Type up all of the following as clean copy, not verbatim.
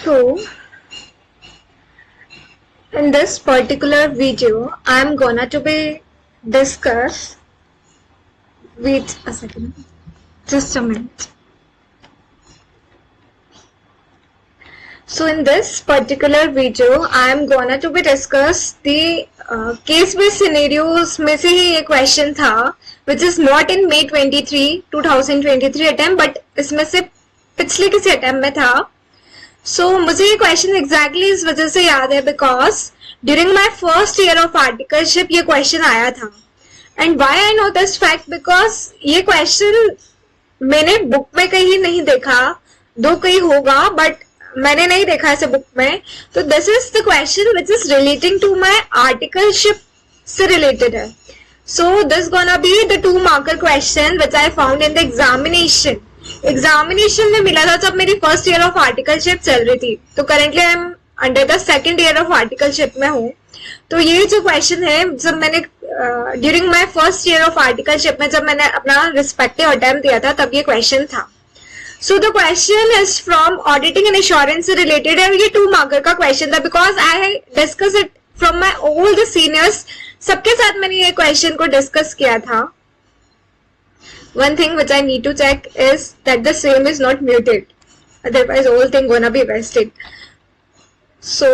So, in this particular video, I'm gonna to be discuss. Wait a second, just a minute. So, in this particular video, I'm gonna to be discuss the case-based scenarios में से ही ये question था, which is not in May 2023 attempt, but इसमें से पिछले किसी attempt में था. So मुझे ये क्वेश्चन एग्जैक्टली इस वजह से याद है because during my first year of articleship ये क्वेश्चन आया था. And why I know this fact because ये क्वेश्चन मैंने बुक में कहीं नहीं देखा, दो कहीं होगा बट मैंने नहीं देखा ऐसे बुक में. तो this is the question which is relating to my articleship से रिलेटेड है. So this gonna be the 2 marker question which I found in the examination में मिला था जब मेरी फर्स्ट ईयर ऑफ आर्टिकलशिप चल रही थी. तो currently I am under the second year of articleship में हूँ. तो ये जो क्वेश्चन है जब मैंने during my first year of articleship में जब मैंने अपना रिस्पेक्टिव अटेम्प्ट दिया था तब ये क्वेश्चन था. So the question is from auditing and assurance से रिलेटेड है. ये 2 मार्कर का क्वेश्चन था because I discuss it from my all the seniors. सबके साथ मैंने ये क्वेश्चन को डिस्कस किया था. One thing which I need to check is that the same is not muted. Otherwise, whole thing gonna be wasted. So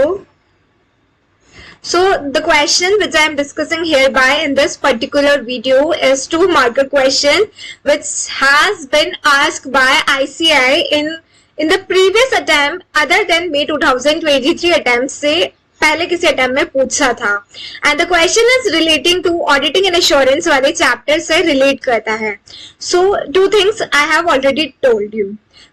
the question which I am discussing hereby in this particular video is 2 marker question which has been asked by ICI in the previous attempt other than May 2023 attempt से पहले किसी attempt में पूछा था. And the question is relating to auditing and assurance वाले chapter से relate करता है. So 2 things I have already told you.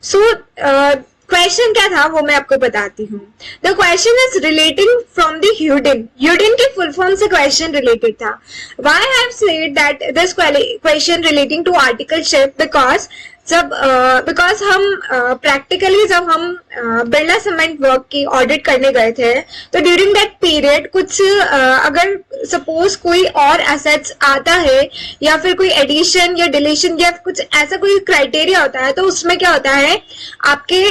So question क्या था वो मैं आपको बताती हूँ. The question is relating from the ह्यूडिन. ह्यूडिन के फुल फॉर्म से क्वेश्चन रिलेटेड था. Why I have said that this question relating to articleship because हम प्रैक्टिकली जब हम बिरला सीमेंट वर्क की ऑडिट करने गए थे तो ड्यूरिंग दैट पीरियड कुछ अगर सपोज कोई और एसेट्स आता है या फिर कोई एडिशन या डिलीशन या कुछ ऐसा कोई क्राइटेरिया होता है तो उसमें क्या होता है आपके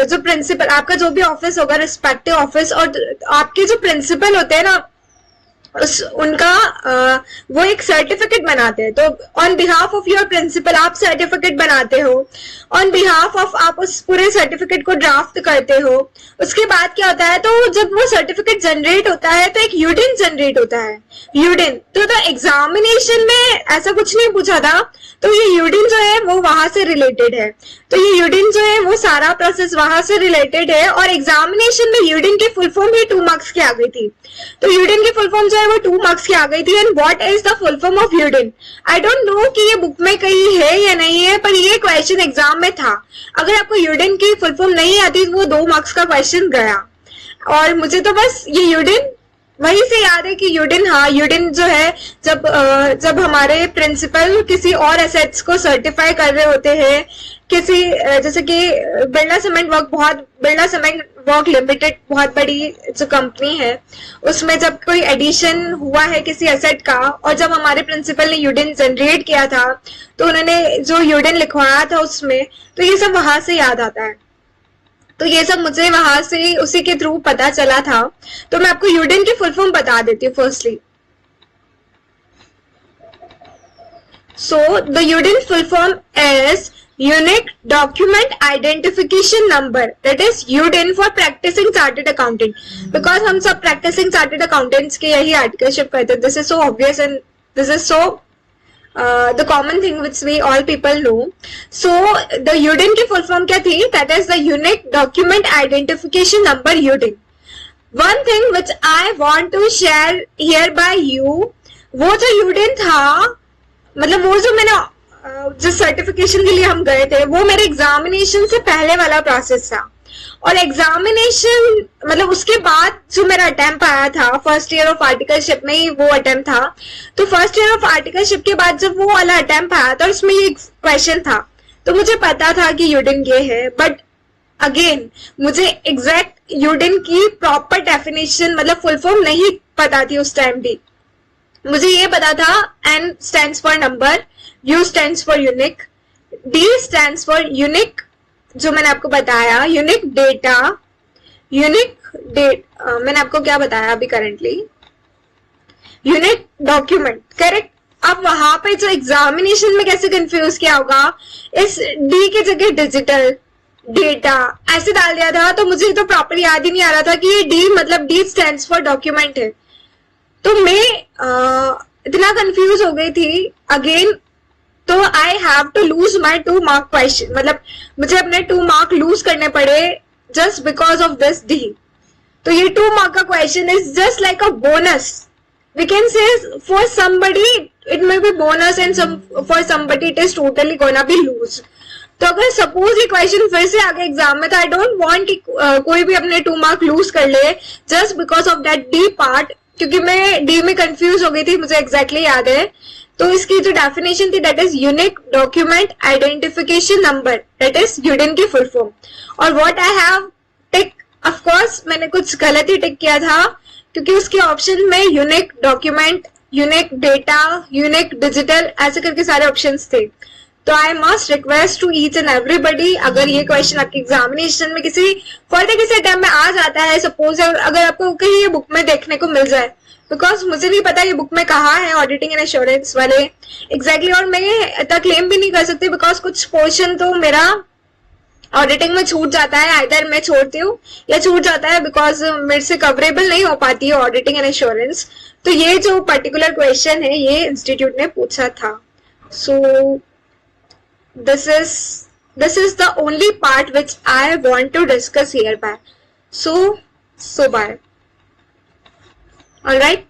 जो प्रिंसिपल आपका जो भी ऑफिस होगा रिस्पेक्टिव ऑफिस और आपके जो प्रिंसिपल होते हैं ना उनका वो एक सर्टिफिकेट बनाते हैं. तो on behalf of your principal आप सर्टिफिकेट बनाते हो. ऑन बिहाफ ऑफ आप उस पूरे सर्टिफिकेट को ड्राफ्ट करते हो. उसके बाद क्या होता है तो जब वो सर्टिफिकेट जनरेट होता है तो एक यूडिन जनरेट होता है. यूडिन तो एग्जामिनेशन में ऐसा कुछ नहीं पूछा था. तो ये यूडिन जो है वो वहां से रिलेटेड है. तो ये यूडिन जो है वो सारा प्रोसेस वहां से रिलेटेड है और एग्जामिनेशन में यूडिन की फुल फॉर्म ही 2 मार्क्स की आ गई थी. तो यूडिन की फुल फॉर्म जो है वो 2 मार्क्स की आ गई थी. And what is the full form of UDIN? I don't know कि ये बुक में कहीं है या नहीं है पर ये क्वेश्चन एग्जाम में था. अगर आपको यूडिन की फुल फॉर्म नहीं आती तो वो 2 मार्क्स का क्वेश्चन गया. और मुझे तो बस ये यूडिन वहीं से याद है कि यूडिन, हाँ यूडिन जो है जब हमारे प्रिंसिपल किसी और एसेट्स को सर्टिफाई कर रहे होते हैं किसी जैसे कि बिरला सीमेंट वर्क लिमिटेड बहुत बड़ी जो कंपनी है उसमें जब कोई एडिशन हुआ है किसी एसेट का और जब हमारे प्रिंसिपल ने यूडिन जनरेट किया था तो उन्होंने जो यूडिन लिखवाया था उसमें तो ये सब वहां से याद आता है. तो ये सब मुझे वहां से उसी के थ्रू पता चला था. तो मैं आपको यूडिन की फुल फॉर्म बता देती हूँ firstly. So the UDIN full form is unique document identification number. That is UDIN for practising chartered accountant. Because हम सब प्रैक्टिसिंग चार्टर्ड अकाउंटेंट्स के यही आर्टिकलशिप करते हैं. This is so obvious and this is so the common thing which we all people know. So the UDIN की full form क्या थी? That is the Unique Document Identification Number UDIN. One thing which I want to share here by you, वो जो UDIN था मतलब वो जो मैंने जिस सर्टिफिकेशन के लिए हम गए थे वो मेरे एग्जामिनेशन से पहले वाला प्रोसेस था. और एग्जामिनेशन मतलब उसके बाद जो मेरा अटेम्प्ट आया था फर्स्ट ईयर ऑफ आर्टिकलशिप में ही वो अटेम्प्ट था. तो फर्स्ट ईयर ऑफ आर्टिकलशिप के बाद जब वो वाला अटेम्प्ट आया था उसमें ये क्वेश्चन था तो मुझे पता था कि यूडिन ये है. बट अगेन मुझे एग्जैक्ट यूडिन की प्रॉपर डेफिनेशन मतलब फुल फॉर्म नहीं पता थी उस टाइम भी. मुझे ये पता था N stands for number, U stands for unique, D stands for unique जो मैंने आपको बताया यूनिक डेटा, यूनिक डेट, मैंने आपको क्या बताया अभी करंटली, यूनिक डॉक्यूमेंट, करेक्ट। अब वहां पे जो एग्जामिनेशन में कैसे कंफ्यूज किया होगा, इस डी की जगह डिजिटल डेटा ऐसे डाल दिया था, तो मुझे तो प्रॉपर याद ही नहीं आ रहा था कि ये डी मतलब डी स्टैंड्स फॉर डॉक्यूमेंट है। तो मैं इतना कंफ्यूज हो गई थी अगेन, तो I have to lose my 2 mark question, मतलब मुझे अपने 2 मार्क लूज करने पड़े just because of this D. तो ये 2 मार्क का question is just like a bonus, we can say for somebody it may be bonus and for somebody it is totally gonna be lose. तो अगर suppose ये question फिर से आगे exam में, तो आई डोंट वांट कि कोई भी अपने 2 मार्क लूज कर ले just because of that D part, क्योंकि मैं डी में कंफ्यूज हो गई थी, मुझे एग्जैक्टली याद है। तो इसकी जो डेफिनेशन थी that is unique document identification number, that is UDIN की फुल फॉर्म। और what I have tick, of course मैंने कुछ गलत ही टिक किया था, क्योंकि उसके ऑप्शन में unique document, unique data, unique digital ऐसे करके सारे ऑप्शंस थे। तो I must request to each and everybody, अगर ये क्वेश्चन आपके एग्जामिनेशन में किसी फर्दर किसी टाइम में आ जाता है, सपोज अगर आपको कहीं ये बुक में देखने को मिल जाए, बिकॉज मुझे नहीं पता ये बुक में कहाँ है ऑडिटिंग एंड एश्योरेंस वाले एग्जैक्टली, और मैं इतना क्लेम भी नहीं कर सकती बिकॉज कुछ पोर्शन तो मेरा ऑडिटिंग में छूट जाता है, आइदर मैं छोड़ती हूँ या छूट जाता है बिकॉज मेरे से कवरेबल नहीं हो पाती है ऑडिटिंग एंड एश्योरेंस। तो ये जो पर्टिकुलर क्वेश्चन है ये इंस्टीट्यूट ने पूछा था। सो this is the only part which I want to discuss hereby. So bye. All right.